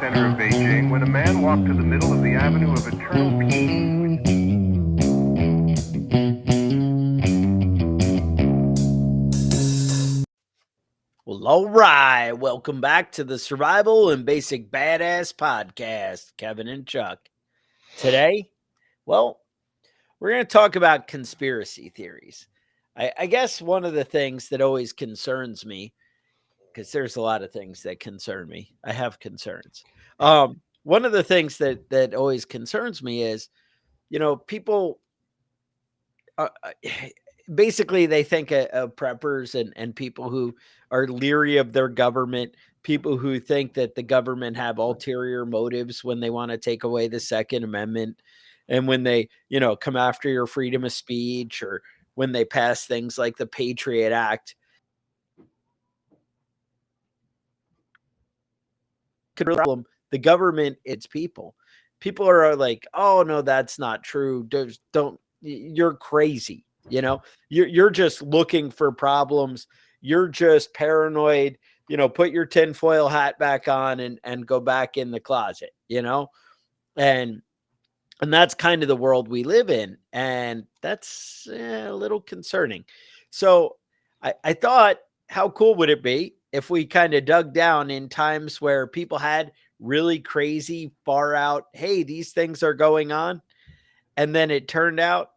center of Beijing when a man walked to the middle of the Avenue of Eternal Peace. Well, all right. Welcome back to the Survival and Basic Badass Podcast, Kevin and Chuck. Today, well, we're going to talk about conspiracy theories. I guess one of the things that always concerns me, because there's a lot of things that concern me. I have concerns. One of the things that always concerns me is, people basically they think of preppers and people who are leery of their government, people who think that the government have ulterior motives when they want to take away the Second Amendment, and when they come after your freedom of speech, or when they pass things like the Patriot Act. Problem, the government, it's people are like, oh no, that's not true. Don't You're crazy. You're just looking for problems. You're just paranoid. Put your tinfoil hat back on and go back in the closet. And that's kind of the world we live in, and that's a little concerning. So I thought, how cool would it be if we kind of dug down in times where people had really crazy, far out, hey, these things are going on, and then it turned out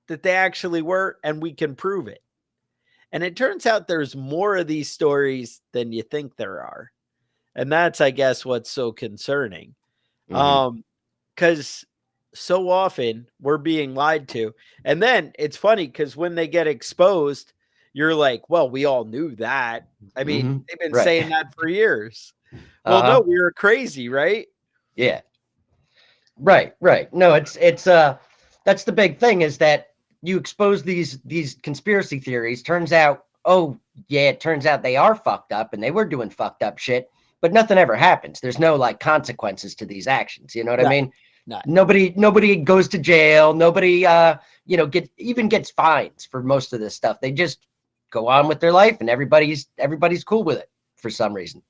that they actually were, and we can prove it. And it turns out there's more of these stories than you think there are. And that's, I guess, what's so concerning. Because so often we're being lied to. And then it's funny because when they get exposed, you're like, well, we all knew that. I mean, they've been Right. saying that for years. Well, no, we were crazy, right? Yeah. Right. No, it's that's the big thing, is that you expose these conspiracy theories. Turns out, oh yeah, it turns out they are fucked up and they were doing fucked up shit, but nothing ever happens. There's no like consequences to these actions. You know what I mean? Not. Nobody goes to jail. Nobody gets fines for most of this stuff. They just go on with their life, and everybody's cool with it for some reason.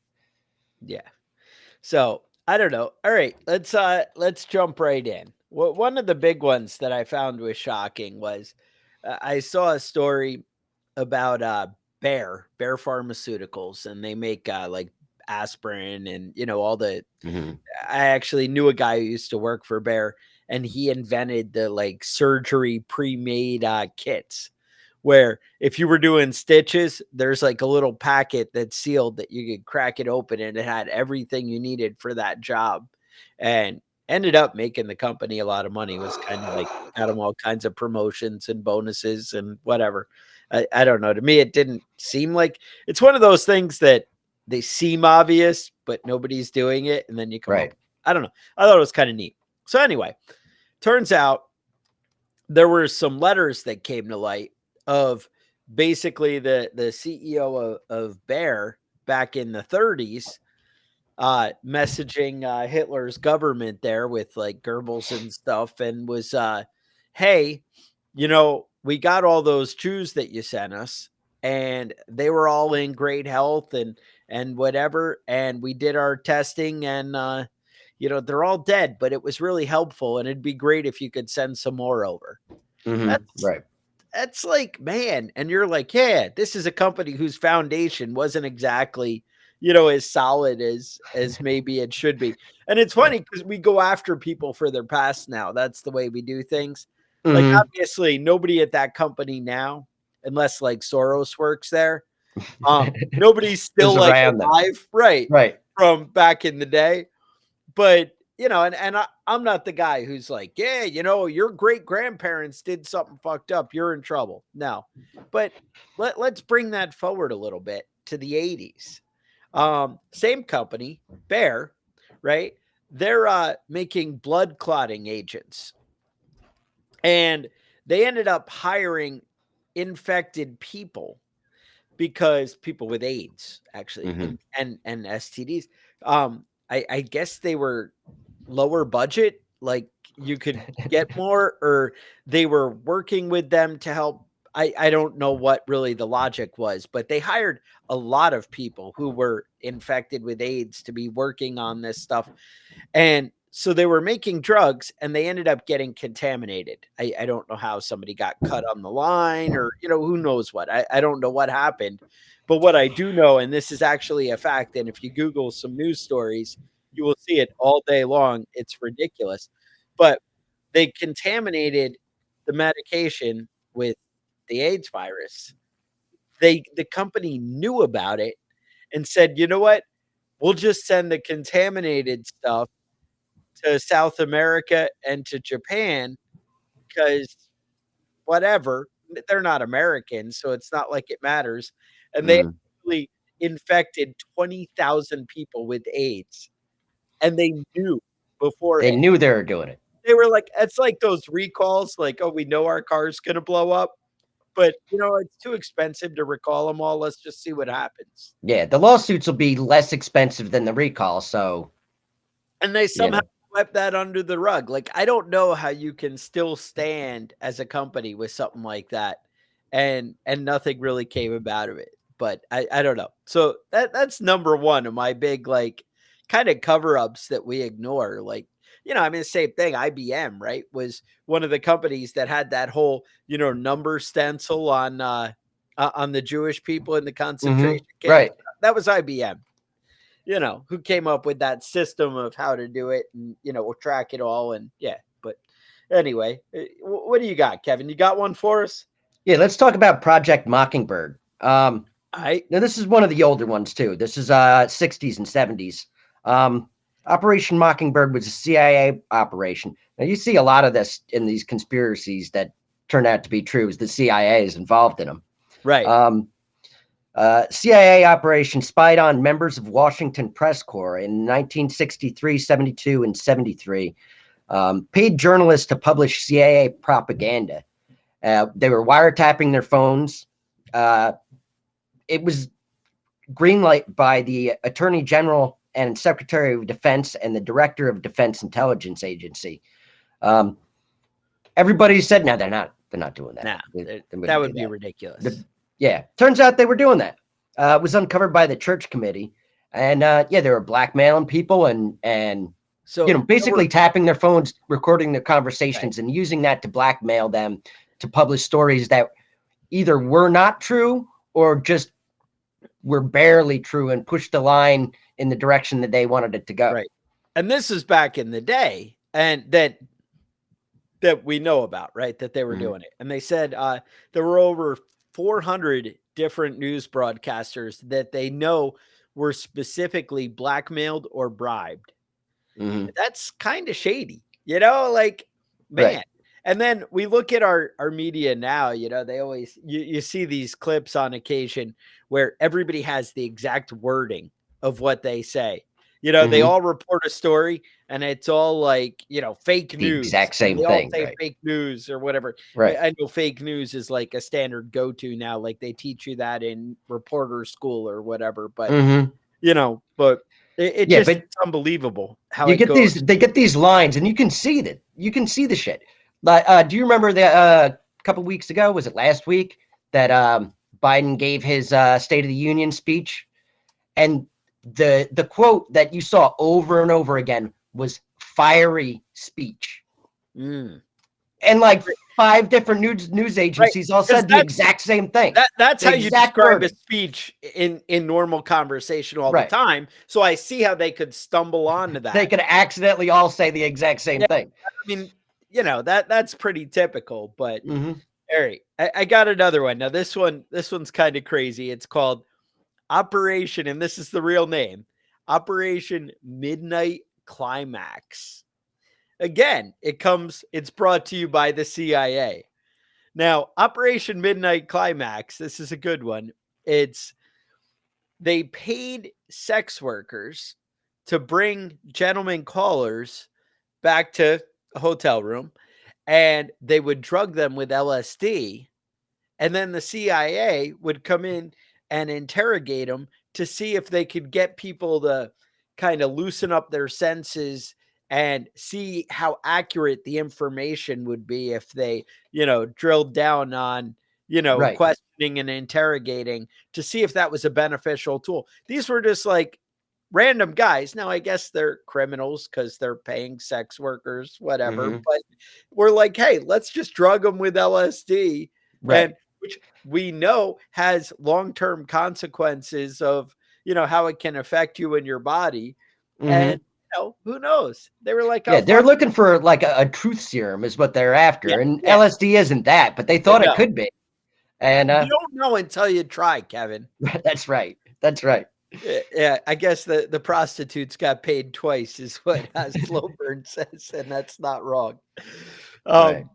Yeah. So I don't know. All right, let's jump right in. One of the big ones that I found was shocking was I saw a story about Bear Pharmaceuticals, and they make like aspirin and all the. I actually knew a guy who used to work for Bear, and he invented the like surgery pre-made kits, where if you were doing stitches, there's like a little packet that's sealed that you could crack it open, and it had everything you needed for that job. And ended up making the company a lot of money. It was kind of like got them all kinds of promotions and bonuses and whatever. I don't know. To me, it didn't seem like, it's one of those things that they seem obvious, but nobody's doing it. And then you come up. I don't know. I thought it was kind of neat. So anyway, turns out there were some letters that came to light of basically the CEO of Bear back in the 30s, messaging Hitler's government there with like Goebbels and stuff, and was, hey, we got all those Jews that you sent us, and they were all in great health and whatever, and we did our testing, and they're all dead, but it was really helpful, and it'd be great if you could send some more over. That's like, man, and you're like, yeah, this is a company whose foundation wasn't exactly as solid as maybe it should be. And it's funny because we go after people for their past now. That's the way we do things. Like, obviously nobody at that company now, unless like Soros works there, nobody's still like alive, right, from back in the day. But I'm not the guy who's like, yeah, your great grandparents did something fucked up, you're in trouble. No, but let's bring that forward a little bit to the 80s. Same company, Bear, right? They're making blood clotting agents, and they ended up hiring infected people, because people with AIDS actually, and STDs. I guess they were lower budget, like you could get more, or they were working with them to help I don't know what really the logic was, but they hired a lot of people who were infected with AIDS to be working on this stuff. And so they were making drugs and they ended up getting contaminated. I don't know how somebody got cut on the line or, who knows what. I don't know what happened. But what I do know, and this is actually a fact, and if you Google some news stories, you will see it all day long. It's ridiculous. But they contaminated the medication with the AIDS virus. The company knew about it and said, "You know what? We'll just send the contaminated stuff to South America and to Japan because whatever, they're not Americans, so it's not like it matters." And they Mhm. actually infected 20,000 people with AIDS, and they knew They beforehand. knew they were doing it. They were like, it's like those recalls, like, "Oh, we know our car's gonna blow up, but, it's too expensive to recall them all. Let's just see what happens." Yeah, the lawsuits will be less expensive than the recall, so, And they you somehow know. swept that under the rug. Like, I don't know how you can still stand as a company with something like that, and nothing really came about of it. But I don't know. So that's number one of my big, like, kind of cover-ups that we ignore. Like, I mean, the same thing. IBM, right, was one of the companies that had that whole, number stencil on the Jewish people in the concentration Mhm. camps. Right. That was IBM, who came up with that system of how to do it and, we'll track it all. And yeah, but anyway, what do you got, Kevin? You got one for us? Yeah, let's talk about Project Mockingbird. I Now this is one of the older ones too. This is 60s and 70s. Um, Operation Mockingbird was a CIA operation. Now you see a lot of this in these conspiracies that turn out to be true. Is the CIA is involved in them. right. Um, CIA operation spied on members of Washington Press Corps in 1963, 72, and 73. Paid journalists to publish CIA propaganda. They were wiretapping their phones. It was greenlight by the Attorney General and Secretary of Defense and the Director of Defense Intelligence Agency. Um, Everybody said, "No, they're not. They're not doing that. Nah, They that wouldn't do would be that." ridiculous. Yeah, turns out they were doing that. It was uncovered by the church committee, and yeah, they were blackmailing people and So there were basically tapping their phones, recording their right. conversations, and using that to blackmail them to publish stories that either were not true or just were barely true and pushed the line in the direction that they wanted it to go. Right. And this is back in the day, and that we know about, right? That they were Mhm. doing it. And they said there were over 400 different news broadcasters that they know were specifically blackmailed or bribed. Mhm. That's kind of shady, like, man. Right. And then we look at our media now, they always you see these clips on occasion where everybody has the exact wording of what they say. They Mhm. all report a story and it's all like, fake The news. exact And same they all thing, say right? fake news or whatever. I, Right. I know fake news is like a standard go-to now, like they teach you that in reporter school or whatever. But Mhm. but it Yeah, just but it's unbelievable how you it get goes. these they get these lines and you can see that. You can see the shit. But do you remember the couple weeks ago, was it last week, that Biden gave his State of the Union speech, and the quote that you saw over and over again was fiery speech. Mm. And like five different news Right, agencies all because said the exact same thing. that's The how you exact describe a wording. speech in normal conversation all the Right. time, so I see how they could stumble onto They that. could accidentally all say the exact same Yeah, thing. I mean, that's pretty typical, but Mhm. alright, I got another one. Now this one's kinda crazy. It's called Operation, and this is the real name, Operation Midnight Climax. Again, it's brought to you by the CIA. Now, Operation Midnight Climax, this is a good one. It's They paid sex workers to bring gentlemen callers back to a hotel room and they would drug them with LSD. And then the CIA would come in and interrogate them to see if they could get people to kind of loosen up their senses and see how accurate the information would be if they, drilled down on, Right. questioning and interrogating to see if that was a beneficial tool. These were just like random guys. Now, I guess they're criminals because they're paying sex workers, whatever. Mhm. But we're like, hey, let's just drug them with LSD, Right. and which we know has long-term consequences of, how it can affect you in your body. Mhm. And, who knows? They were like, Yeah, oh, they're fuck. looking for like a truth serum is what they're Yeah, after, and yeah. LSD isn't that, but they thought it No, could be, and you don't know until you try, Kevin. that's right. That's right. Yeah, I guess the prostitutes got paid twice is what Slow Burn says, and that's not wrong. Right.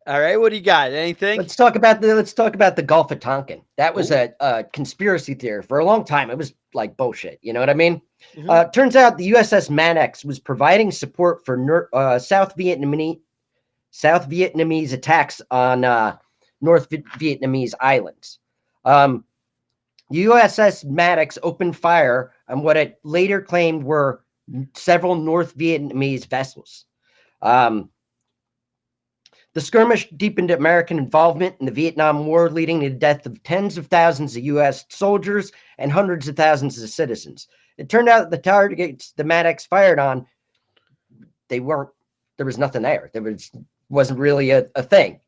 All right, what do you got? Anything? Let's talk about the Gulf of Tonkin. That was Ooh. a conspiracy theory for a long time. It was like bullshit. You know what I mean? Mhm. Turns out the USS Maddox was providing support for South Vietnamese attacks on North Vietnamese islands. USS Maddox opened fire on what it later claimed were several North Vietnamese vessels. Um, the skirmish deepened American involvement in the Vietnam War, leading to the death of tens of thousands of U.S. soldiers and hundreds of thousands of citizens. It turned out the targets the Maddox fired on, they weren't. There was nothing there. Wasn't really a thing.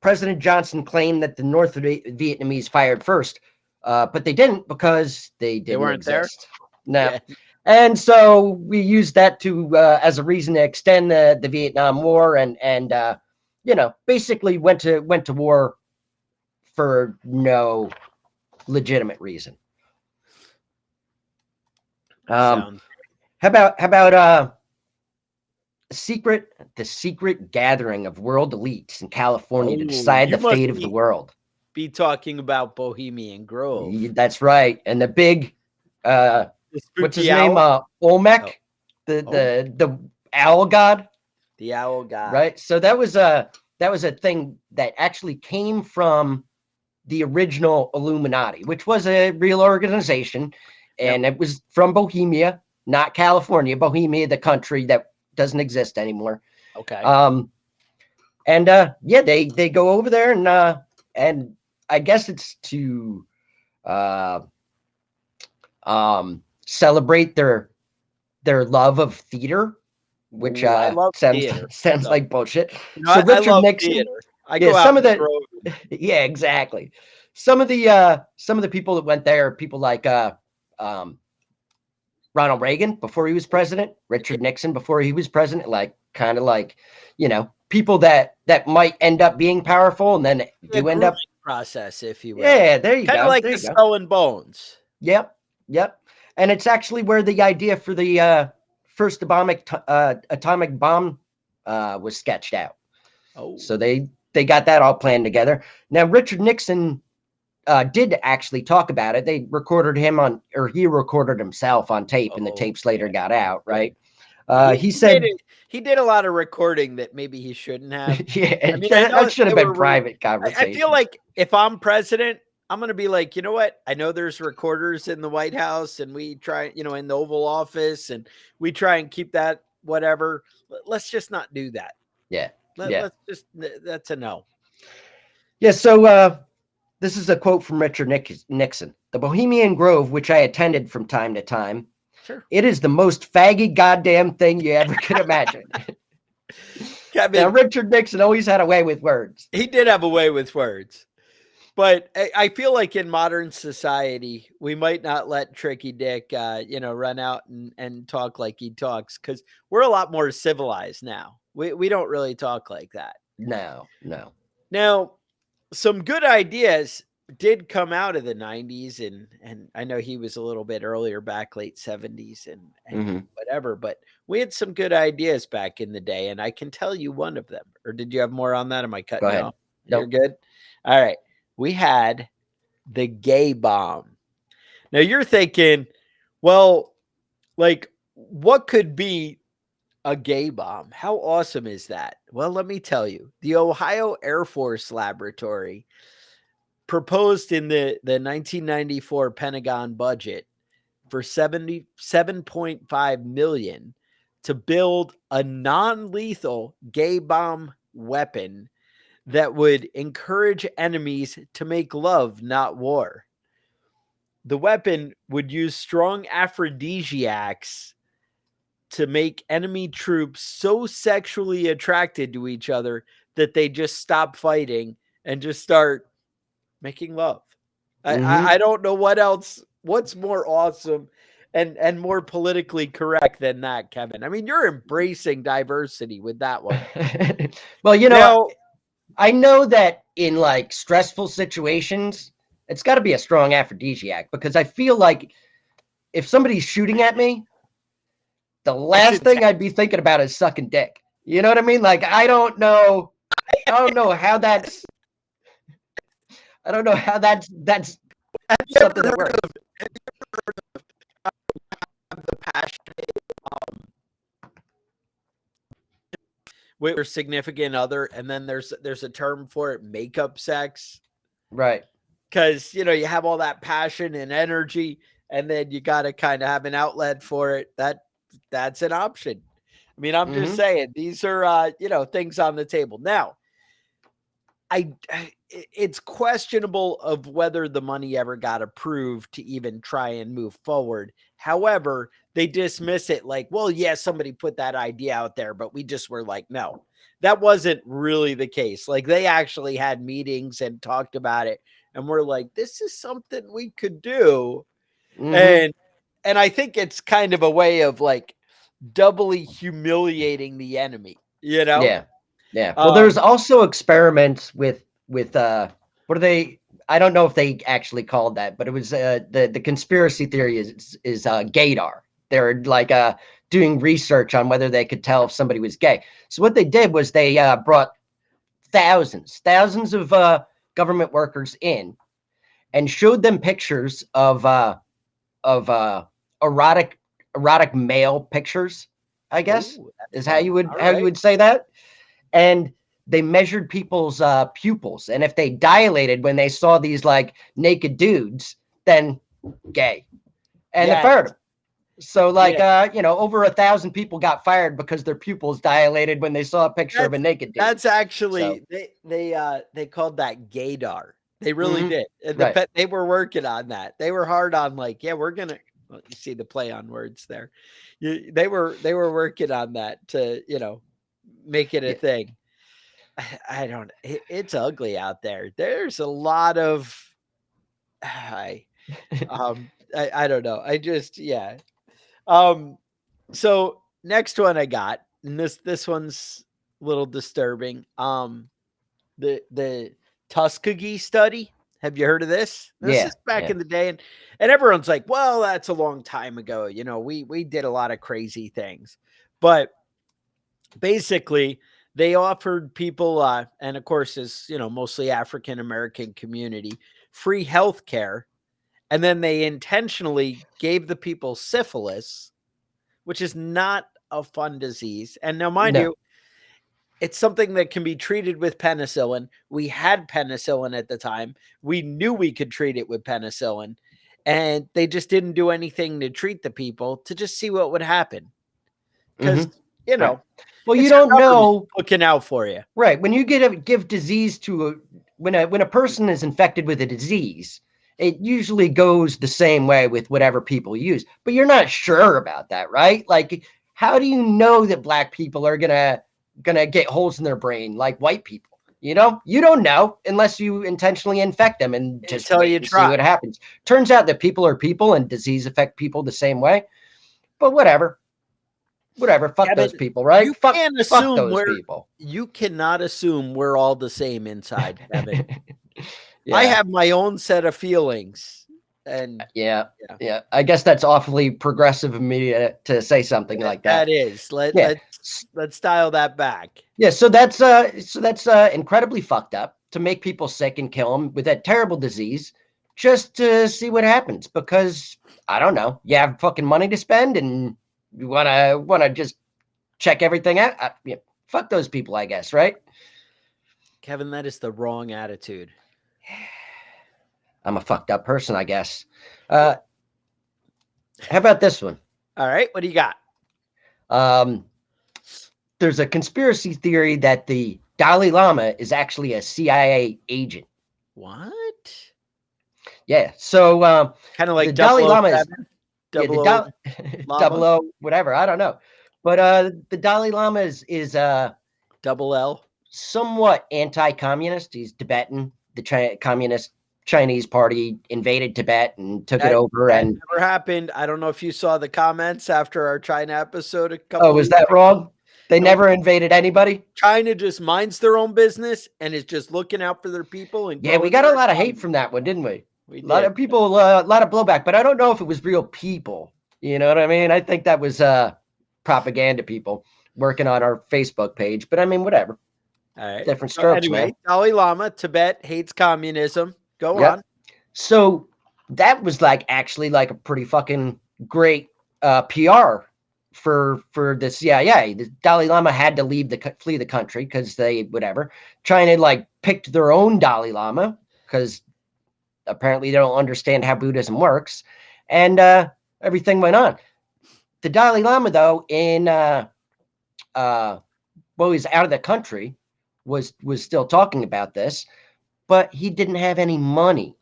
President Johnson claimed that the North Vietnamese fired first, but they didn't because they They didn't weren't there? exist. No. Yeah. And so we used that to as a reason to extend the Vietnam War, and basically went to war for no legitimate reason. Sounds How about the secret gathering of world elites in California to Oh, decide the you must fate of the world? be talking about Bohemian Grove. That's right. And the big uh The what's his spooky name? owl? Olmec, Oh, the oh, owl god, the owl god. right? So that was a thing that actually came from the original Illuminati, which was a real organization, Yep. and it was from Bohemia, not California. Bohemia, the country that doesn't exist anymore. Okay. And yeah, they go over there, and I guess it's to uh celebrate their love of theater, which Ooh, I love sounds theater. sounds So, like bullshit. So I Richard love Nixon, theater. I yeah, go out in the Grove. yeah, exactly. Some of the people that went there, people like um Ronald Reagan before he was president, Richard Nixon before he was president, like kind of like, people that might end up being powerful and then The do end grooming up. process, if you will. Yeah, there you Kind of go. like There the you go. Skull and Bones. Yep. Yep. And it's actually where the idea for the first atomic bomb was sketched out. Oh, So they got that all planned together. Now Richard Nixon did actually talk about it. They recorded him or he recorded himself on tape, and the oh, tapes later yeah. got out. Good. Right. He He did said, it. He did a lot of recording that maybe he shouldn't have. yeah, I mean, I know that should they have been were. private I feel conversations. like if I'm president, I'm gonna be like, you know what? I know there's recorders in the White House, and we try, in the Oval Office, and we try and keep that whatever. Let's just not do that. Yeah. Yeah. Let's just. That's a no. Yeah. So this is a quote from Richard Nixon. The Bohemian Grove, which I attended from time to time, Sure, it is the most faggy goddamn thing you ever could imagine. Now, Kevin. Richard Nixon always had a way with words. He did have a way with words. But I feel like in modern society, we might not let Tricky Dick, run out and talk like he talks, because we're a lot more civilized now. We don't really talk like that. No, no. Now, some good ideas did come out of the 90s, and I know he was a little bit earlier, back late 70s and Hmm. whatever, but we had some good ideas back in the day, and I can tell you one of them. Or did you have more on that? Am I Go cutting you ahead. off? You're Nope. good? All right. We had the gay bomb. Now you're thinking, well, like, what could be a gay bomb? How awesome is that? Well, let me tell you. The Ohio Air Force Laboratory proposed in the 1994 Pentagon budget for 77.5 million to build a non-lethal gay bomb weapon that would encourage enemies to make love, not war. The weapon would use strong aphrodisiacs to make enemy troops so sexually attracted to each other that they just stop fighting and just start making love. I don't know what else, what's more awesome and more politically correct than that, Kevin. I mean, you're embracing diversity with that one. Well, Now, I know that in like stressful situations, it's got to be a strong aphrodisiac, because I feel like if somebody's shooting at me, the last thing I'd be thinking about is sucking dick. You know what I mean? Like, I don't know how that's that's have you ever something that heard works. of the passionate with your significant other, and then there's a term for it, makeup sex? Right. Because you have all that passion and energy, and then you got to kind of have an outlet for it. That's an option. I mean, I'm just saying, these are things on the table. Now, it's questionable of whether the money ever got approved to even try and move forward. However, they dismiss it like, well, yeah, somebody put that idea out there, but we just were like, no, that wasn't really the case. Like, they actually had meetings and talked about it, and we're like, this is something we could do. And I think it's kind of a way of like doubly humiliating the enemy, Yeah. Yeah. Well, there's also experiments with what are they? I don't know if they actually called that, but it was the conspiracy theory is gaydar. They're like doing research on whether they could tell if somebody was gay. So what they did was they brought thousands of government workers in and showed them pictures of erotic male pictures, I guess, Oh, that's is fun. how you would say that. And they measured people's pupils, and if they dilated when they saw these like naked dudes, then gay, and they Yeah. fired them. So like Yeah. over 1,000 people got fired because their pupils dilated when they saw a picture of a naked dude. That's So actually they called that gaydar. They really did. And right. they were working on that. They were hard on like, yeah, we're gonna. Well, you see the play on words there. They were working on that to make it a Yeah. thing. I don't. It's ugly out there. There's a lot of. I don't know. I just yeah. So next one I got, and this one's a little disturbing. The Tuskegee study. Have you heard of this? This Yeah. is back Yeah. in the day, and everyone's like, well, that's a long time ago. We did a lot of crazy things, but basically they offered people, and of course, is mostly African American community, free health care, and then they intentionally gave the people syphilis, which is not a fun disease. And now, mind No. you, it's something that can be treated with penicillin. We had penicillin at the time. We knew we could treat it with penicillin, and they just didn't do anything to treat the people to just see what would happen. Because, Right. Well, you it's your don't government know. looking out for you. Right. When you give disease to when a person is infected with a disease, it usually goes the same way with whatever people use. But you're not sure about that, right? Like, how do you know that black people are gonna get holes in their brain like white people? You don't know unless you intentionally infect them and just Until wait you and see try. what happens. Turns out that people are people and disease affect people the same way. But whatever. Fuck Kevin, those people, right? you Fuck can't fuck assume those we're people. you cannot assume we're all the same inside, Kevin. I Yeah. have my own set of feelings. And Yeah. yeah, Yeah. I guess that's awfully progressive of me to say something like that. that is. Yeah. Let's dial that back. Yeah. So that's incredibly fucked up to make people sick and kill them with that terrible disease just to see what happens, because I don't know. You have fucking money to spend and you wanna just check everything out. Yeah, fuck those people, I guess, right? Kevin, that is the wrong attitude. I'm a fucked up person, I guess. How about this one? All right, what do you got? There's a conspiracy theory that the Dalai Lama is actually a CIA agent. What? Yeah. So Kind of the like Dalai Lama is 007, yeah the 00 double llama, O whatever, I don't know, but the Dalai Lama is double L. somewhat anti-communist. He's Tibetan. The communist Chinese party invaded Tibet and took it That over. that And never happened. I don't know if you saw the comments after our China episode a oh, couple was weeks that ago. wrong? They No, never invaded anybody. China just minds their own business and is just looking out for their people and Yeah, we growing got a their lot of hate economy. from that one, didn't we? We A lot did. of people, a lot of blowback, but I don't know if it was real people. You know what I mean? I think that was propaganda people working on our Facebook page. But I mean, whatever. All right. Different So strokes, man. anyway, Dalai Lama, Tibet hates communism. Go Yep. on. So that was like actually like a pretty fucking great PR for the CIA. The Dalai Lama had to flee the country because they whatever. China like picked their own Dalai Lama because apparently they don't understand how Buddhism works, and everything went on. The Dalai Lama though in well he's out of the country was still talking about this, but he didn't have any money.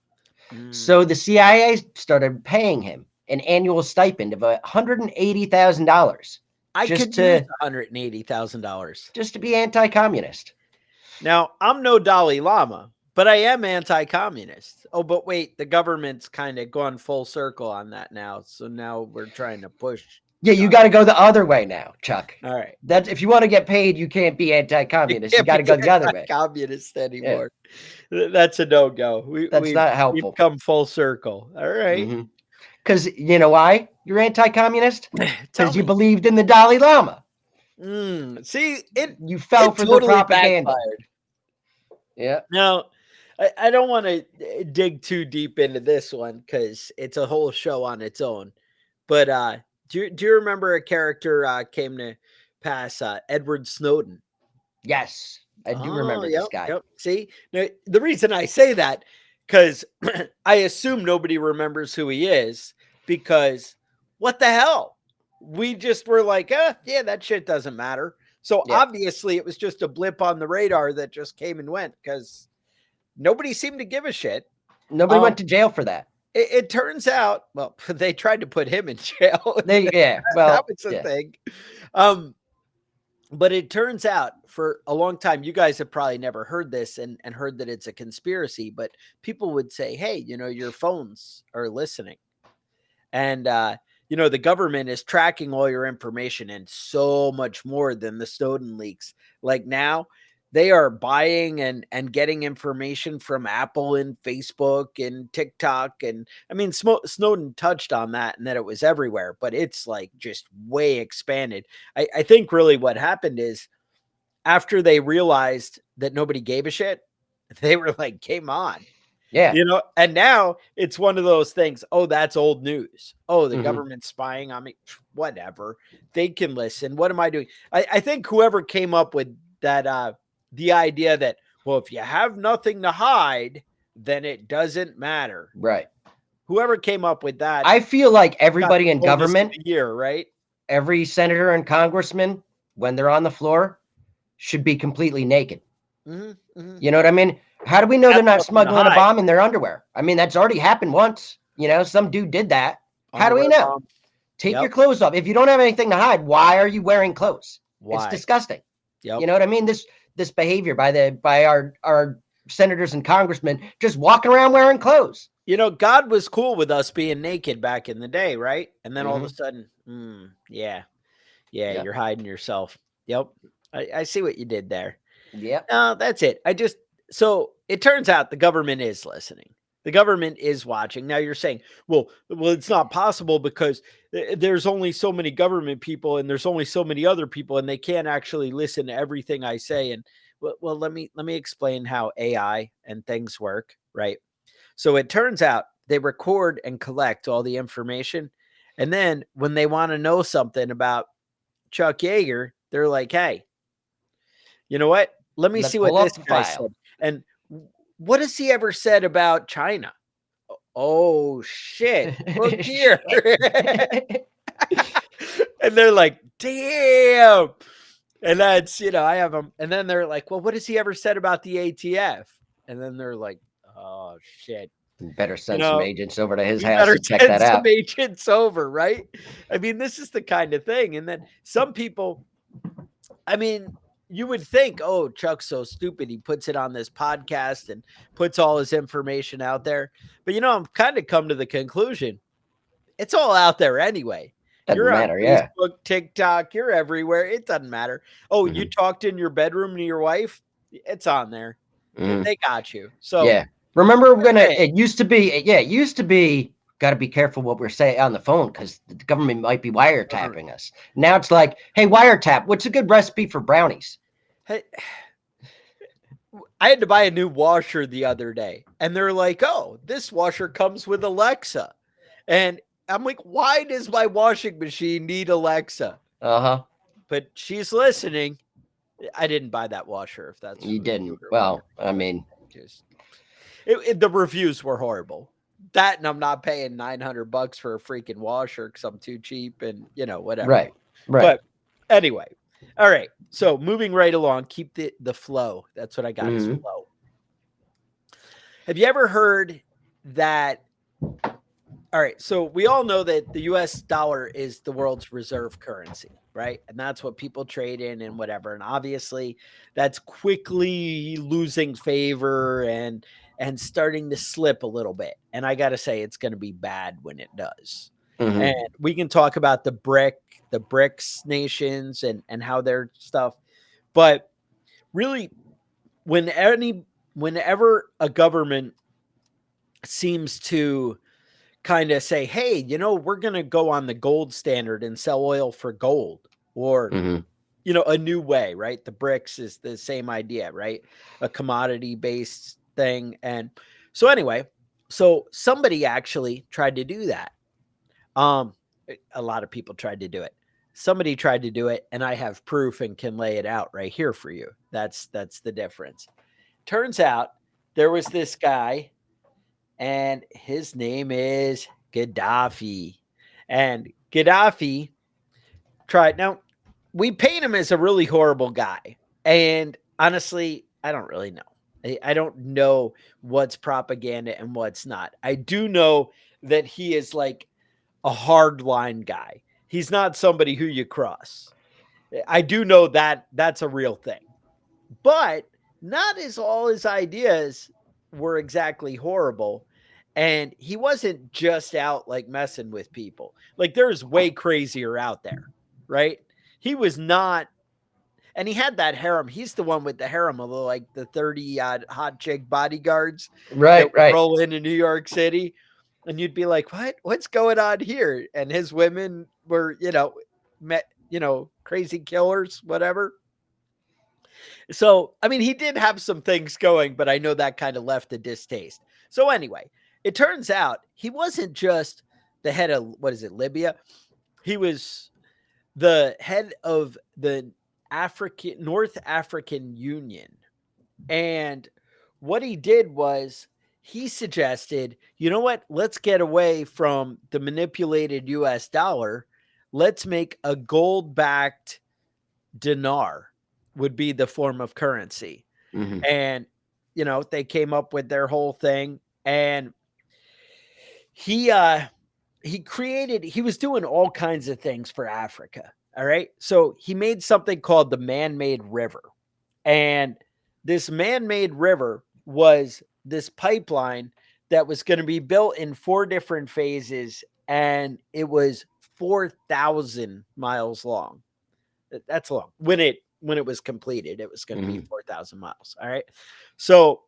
So the CIA started paying him an annual stipend of $180,000 I just could use to $180,000. just to be anti-communist. Now, I'm no Dalai Lama, but I am anti-communist. Oh, but wait, the government's kind of gone full circle on that now. So now we're trying to push. Yeah, you got to go the other way now, Chuck. All right. That if you want to get paid, you can't be You anti-communist. You can't got be to go the other way. anti-communist Yeah, anymore. That's a no-go. that's We've not helpful. come full circle. All right. Because you know why you're anti-communist? Tell Because you me. believed in the Dalai Lama. See, it You fell for their totally propaganda. backfired. Yeah. Now, I don't want to dig too deep into this one because it's a whole show on its own. But do you remember a character came to pass? Edward Snowden. Yes, I do Oh, remember yep, this guy. yep. See, now the reason I say that because I assume nobody remembers who he is because what the hell? We just were like, yeah, that shit doesn't matter. So Yeah. obviously it was just a blip on the radar that just came and went because nobody seemed to give a shit. Nobody went to jail for that. It turns out, well, they tried to put him in jail. Yeah, That well, was the yeah. thing. But it turns out for a long time, you guys have probably never heard this and heard that it's a conspiracy, but people would say, hey, your phones are listening. And, the government is tracking all your information and so much more than the Snowden leaks. Like now, they are buying and getting information from Apple and Facebook and TikTok. And I mean, Snowden touched on that and that it was everywhere, but it's like just way expanded. I think really what happened is after they realized that nobody gave a shit, they were like, game on. Yeah. And now it's one of those things. Oh, that's old news. Oh, the Mhm. government's spying on me. Whatever. They can listen. What am I doing? I think whoever came up with that, the idea that, well, if you have nothing to hide, then it doesn't matter. Right. Whoever came up with that I feel like got everybody the in bonus of government, the year, right? every senator and congressman, when they're on the floor, should be completely naked. You know what I mean? How do we know Have they're not nothing to smuggling a hide. bomb in their underwear? I mean, that's already happened once. Some dude did that. How do we Underwear know? bomb. Take your Yep. clothes off. If you don't have anything to hide, why are you wearing clothes? Why? It's disgusting. Yep. You know what I mean? This behavior by our senators and congressmen just walking around wearing clothes. God was cool with us being naked back in the day, right? And then all of a Mhm. sudden, yeah, Yep. you're hiding yourself. Yep. I see what you did there. Yep. No, that's it. So it turns out the government is listening. The government is watching. Now you're saying, well, it's not possible because there's only so many government people and there's only so many other people and they can't actually listen to everything I say. And well, let me explain how AI and things work, right? So it turns out they record and collect all the information. And then when they want to know something about Chuck Yeager, they're like, hey, you know what? Let me Let's see what pull this up the guy file. said. And what has he ever said about China? Oh, shit. Look here. Shit. And they're like, damn. And that's, I have them. And then they're like, well, what has he ever said about the ATF? And then they're like, oh, shit. Better send some agents over to his We house better to check send that some out. agents over, right? I mean, this is the kind of thing. And then some people, I mean, you would think, oh, Chuck's so stupid. He puts it on this podcast and puts all his information out there. But, I'm kind of come to the conclusion it's all out there anyway. Doesn't You're on matter, yeah. Facebook, TikTok, you're everywhere. It doesn't matter. Oh, you Mhm. talked in your bedroom to your wife? It's on there. Mhm. They got you. So, Yeah. Remember when hey, it used to be, got to be careful what we're saying on the phone because the government might be wiretapping us. Now it's like, hey, wiretap, what's a good recipe for brownies? hey, I had to buy a new washer the other day, and they're like, oh, this washer comes with Alexa. And I'm like, why does my washing machine need Alexa? Uh-huh. But she's listening. I didn't buy that washer if that's You what you didn't. were Well, wondering. I mean, Just the reviews were horrible. That and I'm not paying $900 for a freaking washer because I'm too cheap and whatever. right. But anyway, all right. So moving right along, keep the flow. That's what I got is Mhm. flow. Have you ever heard that? All right. So we all know that the US dollar is the world's reserve currency, right? And that's what people trade in and whatever. And obviously that's quickly losing favor and starting to slip a little bit. And I got to say it's going to be bad when it does. Mhm. And we can talk about the BRICS nations and how their stuff. But really whenever a government seems to kind of say, hey, we're going to go on the gold standard and sell oil for gold or, Mhm. a new way, right? The BRICS is the same idea, right? A commodity based thing. And so, anyway, so somebody actually tried to do that. A lot of people tried to do it. Somebody tried to do it, and I have proof and can lay it out right here for you. That's the difference. Turns out there was this guy and his name is Gaddafi. And Gaddafi tried. Now, we paint him as a really horrible guy. And honestly, I don't really know. I don't know what's propaganda and what's not. I do know that he is like a hardline guy. He's not somebody who you cross. I do know that that's a real thing. But not as all his ideas were exactly horrible. And he wasn't just out like messing with people. Like there's way crazier out there, right? He was not, and he had that harem. He's the one with the harem of like the 30 hot chick bodyguards that Right. would roll into New York City. And you'd be like, what? What's going on here? And his women were, met, crazy killers, whatever. So, I mean, he did have some things going, but I know that kind of left a distaste. So, anyway, it turns out he wasn't just the head of what is it, Libya? He was the head of the North African Union. And what he did was he suggested, you know what? Let's get away from the manipulated US dollar. Let's make a gold backed dinar would be the form of currency. Mhm. And, they came up with their whole thing. And he was doing all kinds of things for Africa. All right. So he made something called the man-made river. And this man-made river was this pipeline that was going to be built in 4 different phases. And it was 4,000 miles long. That's long. When it was completed, it was going to be 4,000 miles. All right. So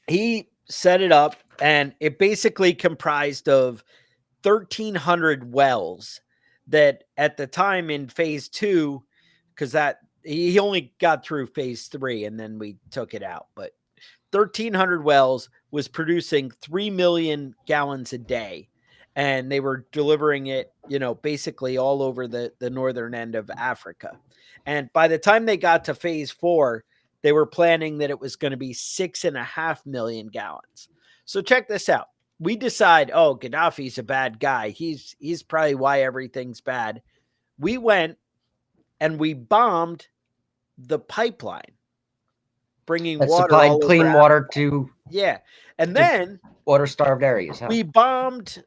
he set it up and it basically comprised of 1,300 wells that at the time in phase 2, because that he only got through phase 3 and then we took it out, but 1,300 wells was producing 3 million gallons a day. And they were delivering it, basically all over the northern end of Africa. And by the time they got to phase 4, they were planning that it was going to be 6.5 million gallons. So check this out. We decide, oh, Gaddafi's a bad guy. He's probably why everything's bad. We went and we bombed the pipeline, bringing That water all supplied over clean Africa. water to Yeah. And to then water-starved areas. Huh? we bombed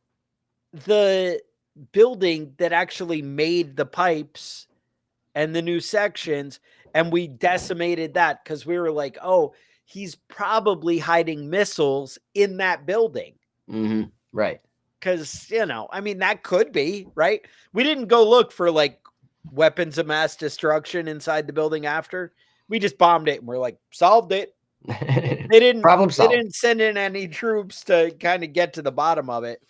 the building that actually made the pipes and the new sections, and we decimated that because we were like, oh, he's probably hiding missiles in that building. Right. Because, I mean, that could be, right? We didn't go look for like weapons of mass destruction inside the building after. We just bombed it and we're like, solved it. Problem They solved. didn't send in any troops to kind of get to the bottom of it.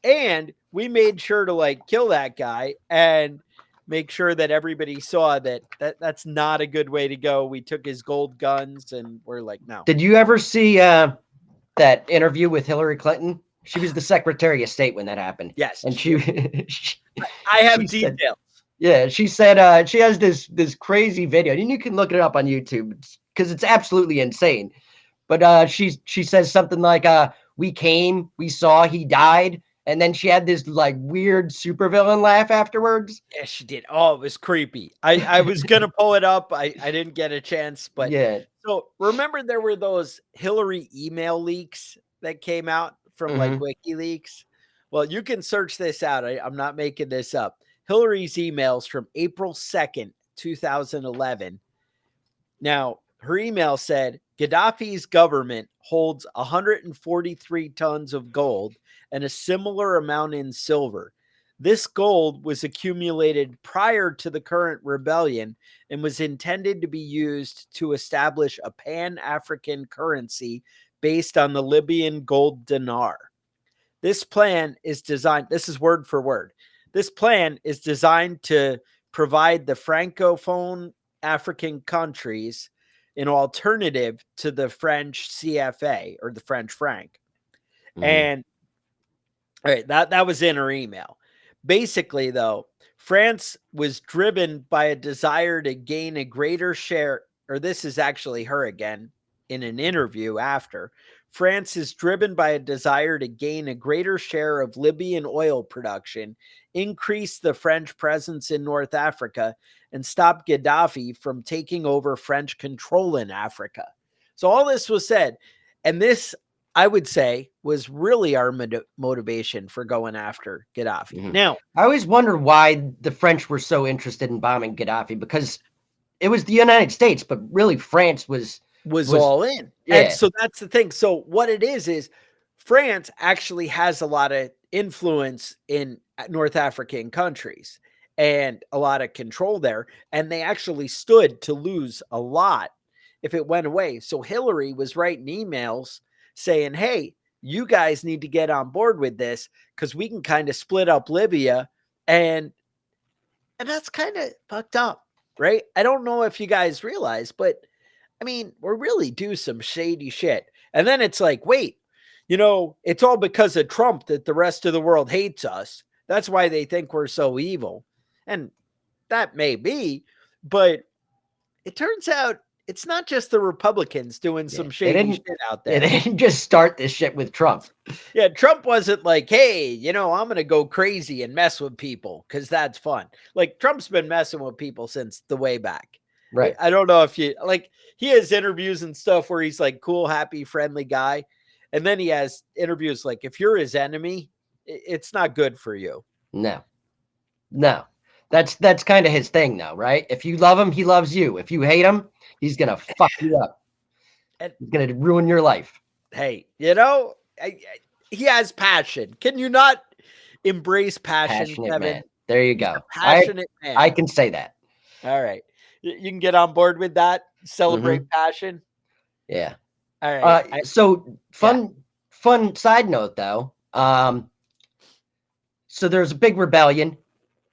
And we made sure to like kill that guy and make sure that everybody saw that that's not a good way to go. We took his gold guns and we're like, no. Did you ever see that interview with Hillary Clinton? She was the Secretary of State when that happened. Yes. And she I have she details. said, yeah, she said she has this crazy video, and you can look it up on YouTube because it's absolutely insane. But she says something like, "We came, we saw, he died," and then she had this like weird supervillain laugh afterwards. Yeah, she did. Oh, it was creepy. I was gonna pull it up. I didn't get a chance, but Yeah. so remember there were those Hillary email leaks that came out from like WikiLeaks. Well, you can search this out. I'm not making this up. Hillary's emails from April 2nd, 2011. Now, her email said Gaddafi's government holds 143 tons of gold and a similar amount in silver. This gold was accumulated prior to the current rebellion and was intended to be used to establish a pan-African currency based on the Libyan gold dinar. This plan is designed, this is word for word. This plan is designed to provide the Francophone African countries an alternative to the French CFA or the French franc. And all right, that was in her email. Basically, though, France was driven by a desire to gain a greater share, or this is actually her again in an interview after. France is driven by a desire to gain a greater share of Libyan oil production, increase the French presence in North Africa, and stop Gaddafi from taking over French control in Africa. So all this was said, and this, I would say, was really our motivation for going after Gaddafi. Now, I always wondered why the French were so interested in bombing Gaddafi, because it was the United States, but really France was all in. Yeah. And so that's the thing. So what it is France actually has a lot of influence in North African countries and a lot of control there. And they actually stood to lose a lot if it went away. So Hillary was writing emails saying, hey, you guys need to get on board with this because we can kind of split up Libya. And that's kind of fucked up, right? I don't know if you guys realize, but I mean, we really do some shady shit. And then it's like, wait, it's all because of Trump that the rest of the world hates us. That's why they think we're so evil. And that may be, but it turns out it's not just the Republicans doing some shady shit out there. They didn't just start this shit with Trump. Yeah, Trump wasn't like, hey, I'm going to go crazy and mess with people because that's fun. Like, Trump's been messing with people since the way back. Right. I don't know if you, like, he has interviews and stuff where he's like cool, happy, friendly guy. And then he has interviews like, if you're his enemy, it's not good for you. No. That's kind of his thing though, right? If you love him, he loves you. If you hate him, he's going to fuck you up. And he's going to ruin your life. Hey, he has passion. Can you not embrace passion, Kevin? Man. There you go. Passionate man. I can say that. All right. You can get on board with that. Celebrate passion. Yeah. All right. So fun side note though. So there's a big rebellion.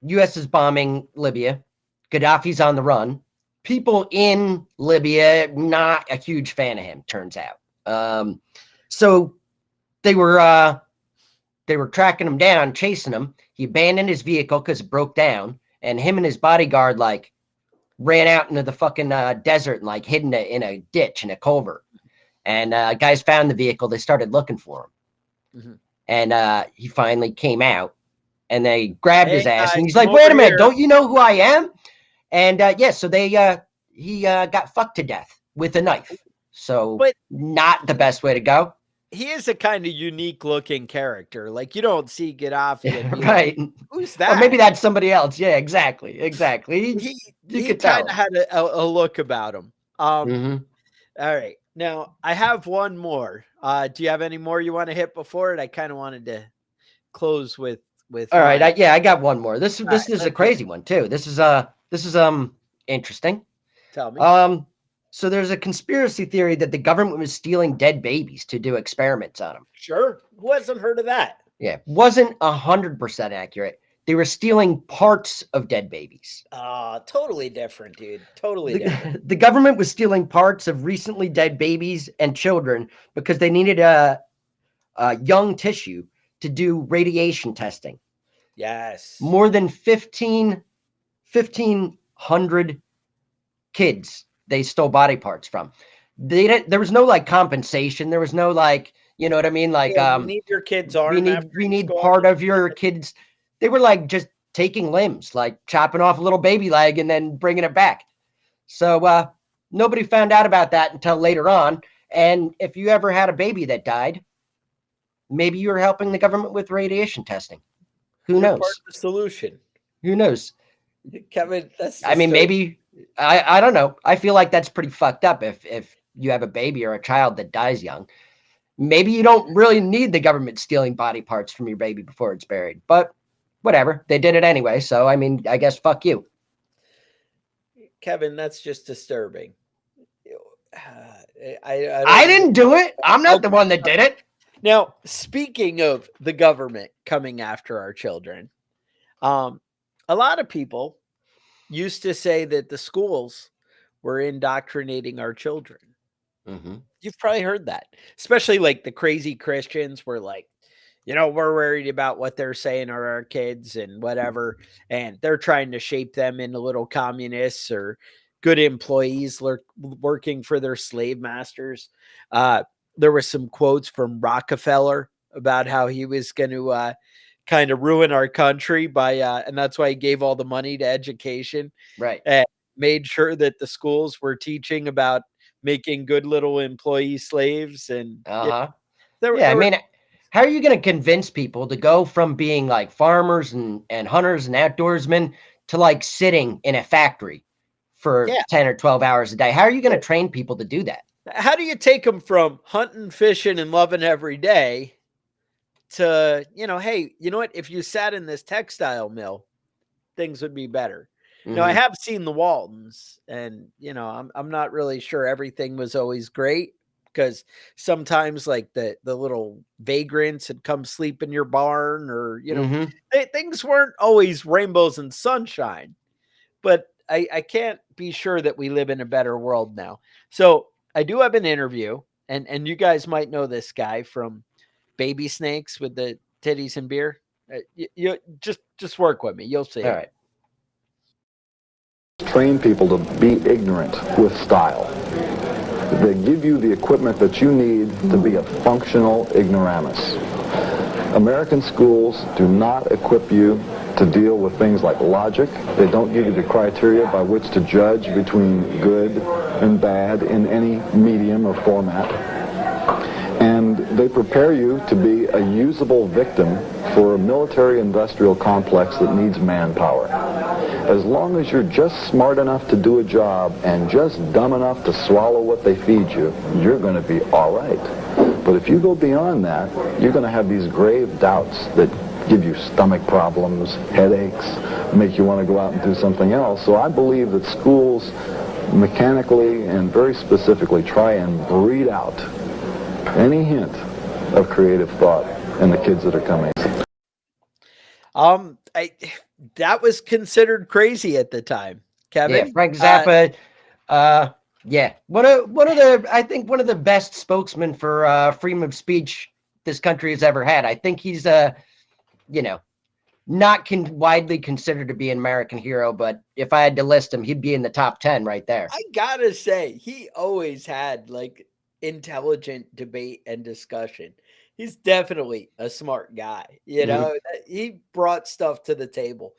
U.S. is bombing Libya. Gaddafi's on the run. People in Libya, not a huge fan of him, turns out. So they were tracking him down, chasing him. He abandoned his vehicle because it broke down, and him and his bodyguard ran out into the fucking desert and hid in a ditch in a culvert. And guys found the vehicle. They started looking for him, and he finally came out. And they grabbed his ass, and he's like, "Wait a minute, don't you know who I am?" And so they he got fucked to death with a knife. So But not the best way to go. he is a kind of unique looking character. Like you don't see Gaddafi and be like, Right. who's Or maybe that? that's somebody else. Yeah, exactly. He You he could kind of tell. had a look about him. Hmm. All right. Now I have one more. Do you have any more you want to hit before it? I kind of wanted to close with All right. mine. I got one more. All right, This is a let's hear it. crazy one too. This is interesting. Tell me. Um so there's a conspiracy theory that the government was stealing dead babies to do experiments on them. Sure. Who hasn't heard of that? Yeah, wasn't 100% accurate. They were stealing parts of dead babies. Totally different, dude. Totally different. The government was stealing parts of recently dead babies and children because they needed a young tissue to do radiation testing. Yes. More than 1,500 kids they stole body parts from. There was no like compensation. There was no like, you know what I mean? Like, Yeah, we need your kid's arm after we he's need gone. part of your kids. They were like just taking limbs, like chopping off a little baby leg and then bringing it back. So nobody found out about that until later on. And if you ever had a baby that died, maybe you were helping the government with radiation testing. Who You're part knows? of the solution. Who knows? Kevin, that's I mean, disturbing. maybe I don't know. I feel like that's pretty fucked up if you have a baby or a child that dies young. Maybe you don't really need the government stealing body parts from your baby before it's buried, but whatever. They did it anyway. So, I mean, I guess fuck you. Kevin, that's just disturbing. I don't I even didn't do it. I'm not the okay. one that did it. Now, speaking of the government coming after our children, um, a lot of people used to say that the schools were indoctrinating our children. Hmm. You've probably heard that, especially like the crazy Christians were like, we're worried about what they're saying are our kids and whatever. And they're trying to shape them into little communists or good employees working for their slave masters. Uh, there were some quotes from Rockefeller about how he was going to kind of ruin our country and that's why he gave all the money to education Right. and made sure that the schools were teaching about making good little employee slaves. And Uh-huh. there, Yeah, I there were mean, how are you going to convince people to go from being like farmers and hunters and outdoorsmen to like sitting in a factory for yeah. 10 or 12 hours a day? How are you going to train people to do that? How do you take them from hunting, fishing, and loving every day to, hey, you know what? If you sat in this textile mill, things would be better. Now, I Hmm. have seen the Waltons, and I'm not really sure everything was always great because sometimes like the little vagrants had come sleep in your barn, or Hmm. things weren't always rainbows and sunshine. But I can't be sure that we live in a better world now. So I do have an interview, and you guys might know this guy from Baby Snakes with the titties and beer. You just work with me, you'll see All it. right. Train people to be ignorant with style. They give you the equipment that you need to be a functional ignoramus. American schools do not equip you to deal with things like logic. They don't give you the criteria by which to judge between good and bad in any medium or format. And they prepare you to be a usable victim for a military-industrial complex that needs manpower. As long as you're just smart enough to do a job and just dumb enough to swallow what they feed you, you're going to be all right. But if you go beyond that, you're going to have these grave doubts that give you stomach problems, headaches, make you want to go out and do something else. So I believe that schools mechanically and very specifically try and breed out any hint of creative thought in the kids that are coming. I that was considered crazy at the time, Yeah, Kevin. Frank Zappa. Yeah, one of the I think one of the best spokesmen for freedom of speech this country has ever had. I think he's you know, not widely considered to be an American hero, but if I had to list him, he'd be in the top 10 right there. I gotta say, he always had like intelligent debate and discussion. He's definitely a smart guy. Mhm. He brought stuff to the table.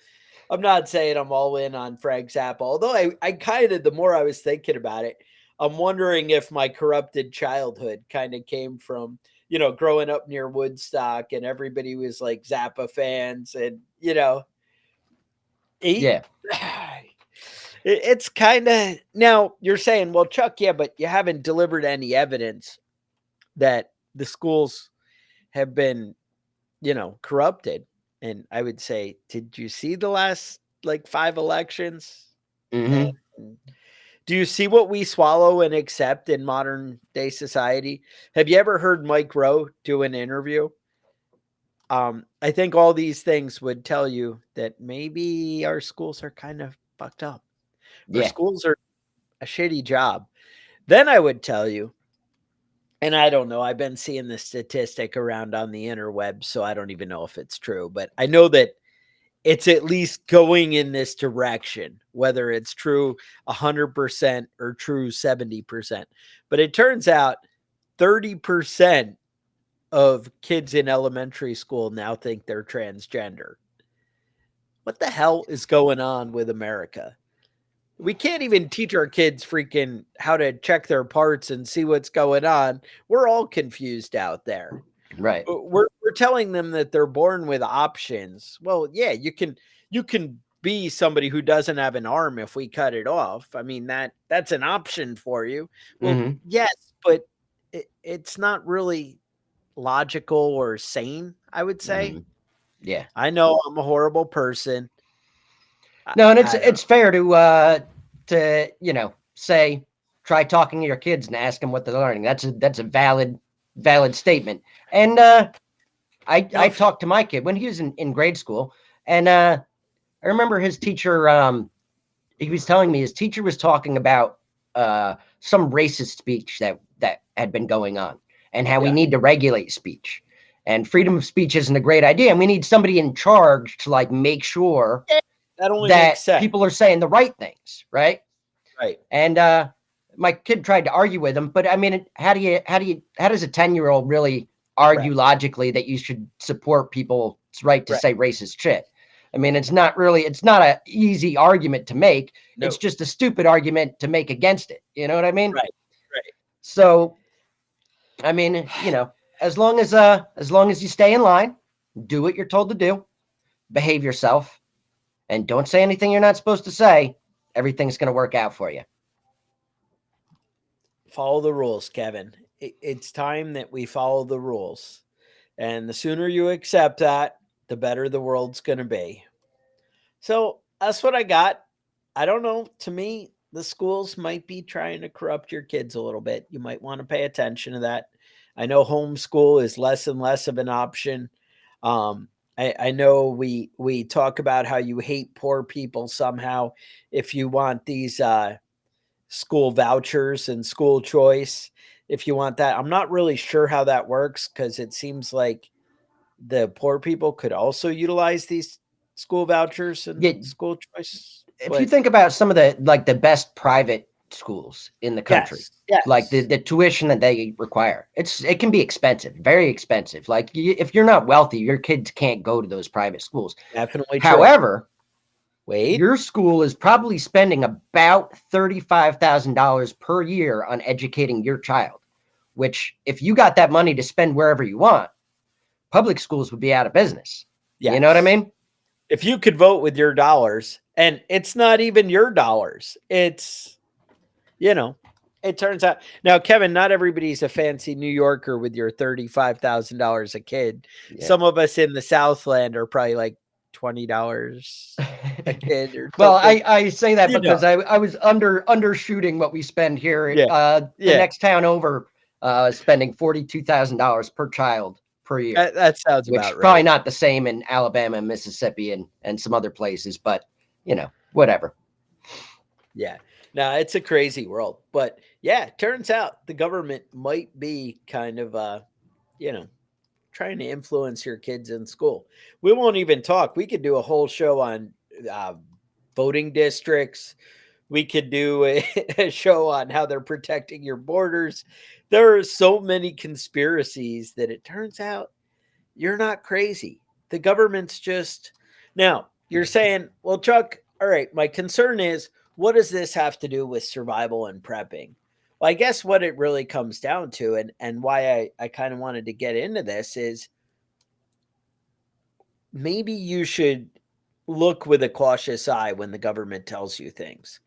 I'm not saying I'm all in on Frank Zappa, although I kind of, the more I was thinking about it, I'm wondering if my corrupted childhood kind of came from, growing up near Woodstock and everybody was like Zappa fans and, he, Yeah. it's kind of, now you're saying, well, Chuck, yeah, but you haven't delivered any evidence that the schools have been, corrupted. And I would say, did you see the last like 5 elections? Hmm. And do you see what we swallow and accept in modern day society? Have you ever heard Mike Rowe do an interview? I think all these things would tell you that maybe our schools are kind of fucked up. Our Yeah. schools are a shitty job. Then I would tell you, and I don't know, I've been seeing this statistic around on the interweb, so I don't even know if it's true, but I know that it's at least going in this direction, whether it's true 100% or true 70%. But it turns out 30% of kids in elementary school now think they're transgender. What the hell is going on with America? We can't even teach our kids freaking how to check their parts and see what's going on. We're all confused out there. Right. We're telling them that they're born with options. Well, yeah, you can be somebody who doesn't have an arm if we cut it off. I mean that's an option for you. Well, Hmm. yes, but it's not really logical or sane, I would say. Hmm. Yeah. I know I'm a horrible person. No, and it's I don't it's fair to say try talking to your kids and ask them what they're learning. That's a valid statement. And I know. talked to my kid when he was in grade school, and I remember his teacher. He was telling me his teacher was talking about some racist speech that had been going on, and how we Yeah, need to regulate speech. And freedom of speech isn't a great idea, and we need somebody in charge to like make sure that only makes that sense. people are saying the right things, right? Right. And my kid tried to argue with him, but I mean, how does a 10-year-old really argue Right. logically that you should support people's right to Right. say racist shit? I mean, it's not a easy argument to make. It's No. just a stupid argument to make against it. You know what I mean? Right. Right. So, I mean, as long as you stay in line, do what you're told to do, behave yourself, and don't say anything you're not supposed to say, everything's going to work out for you. Follow the rules, Kevin. It's time that we follow the rules. And the sooner you accept that, the better the world's going to be. So that's what I got. I don't know. To me, the schools might be trying to corrupt your kids a little bit. You might want to pay attention to that. I know homeschool is less and less of an option. Um, I know we talk about how you hate poor people somehow if you want these school vouchers and school choice. If you want that, I'm not really sure how that works because it seems like the poor people could also utilize these school vouchers and Yeah, school choice. if you But think about some of the best private schools in the country, yes, like yes, the tuition that they require, it can be expensive, very expensive. Like if you're not wealthy, your kids can't go to those private schools. definitely true. However, Wait, your school is probably spending about $35,000 per year on educating your child, which if you got that money to spend wherever you want, public schools would be out of business. You know what I yes. mean? If you could vote with your dollars, and it's not even your dollars, it's, you know, it turns out now, Kevin, not everybody's a fancy New Yorker with your $35,000 a kid. Yeah. Some of us in the Southland are probably like $20 a kid or Well, something. I say that You know, because I was undershooting what we spend here. yeah, The yeah. next town over is spending $42,000 per child per year, That sounds which about probably right. not the same in Alabama and Mississippi and some other places, but whatever. Yeah. No, it's a crazy world. But yeah, it turns out the government might be kind of you know, trying to influence your kids in school. We won't even talk. We could do a whole show on uh, voting districts. We could do a show on how they're protecting your borders. There are so many conspiracies that it turns out you're not crazy. The government's just now you're saying, well, Chuck, all right, my concern is, what does this have to do with survival and prepping? Well, I guess what it really comes down to, and why I kind of wanted to get into this is maybe you should look with a cautious eye when the government tells you things.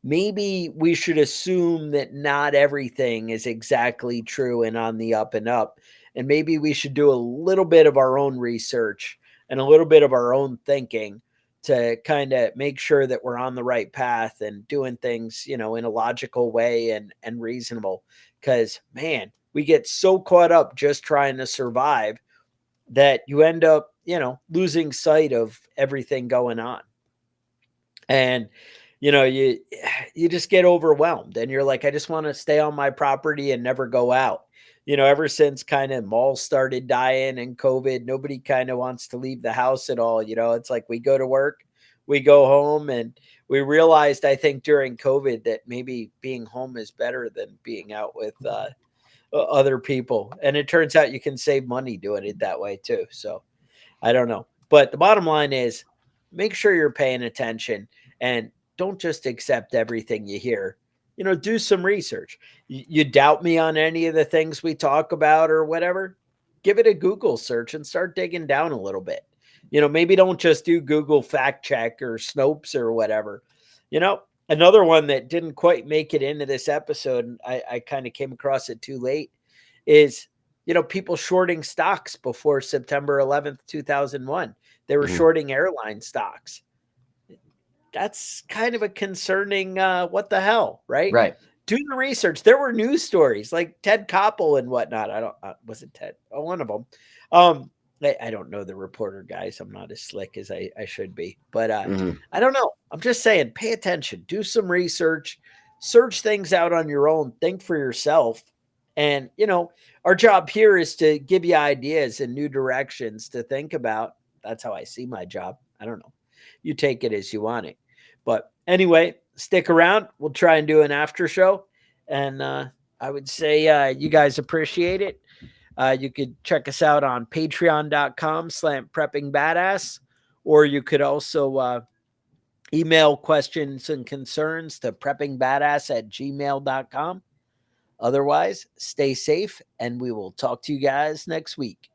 Maybe we should assume that not everything is exactly true and on the up and up. And maybe we should do a little bit of our own research and a little bit of our own thinking to kind of make sure that we're on the right path and doing things, in a logical way and reasonable. Because, man, we get so caught up just trying to survive that you end up, losing sight of everything going on. And you just get overwhelmed and you're like, I just want to stay on my property and never go out. Ever since kind of malls started dying and COVID, nobody kind of wants to leave the house at all. It's like we go to work, we go home, and we realized, I think, during COVID that maybe being home is better than being out with other people. And it turns out you can save money doing it that way too. So I don't know. But the bottom line is, make sure you're paying attention and don't just accept everything you hear. Do some research. You doubt me on any of the things we talk about or whatever, give it a Google search and start digging down a little bit. Maybe don't just do Google fact check or Snopes or whatever. Another one that didn't quite make it into this episode, and I kind of came across it too late, is people shorting stocks before September 11th, 2001. They were shorting airline stocks. That's kind of a concerning, what the hell, right? Right. Do the research. There were news stories like Ted Koppel and whatnot. I don't, was it Ted? Oh, one of them. I don't know the reporter, guys. I'm not as slick as I should be, but I don't know. I'm just saying, pay attention, do some research, search things out on your own, think for yourself. And, our job here is to give you ideas and new directions to think about. That's how I see my job. I don't know. You take it as you want it. But anyway, stick around. We'll try and do an after show. And I would say you guys appreciate it. You could check us out on patreon.com/preppingbadass, or you could also email questions and concerns to preppingbadass@gmail.com. Otherwise, stay safe, and we will talk to you guys next week.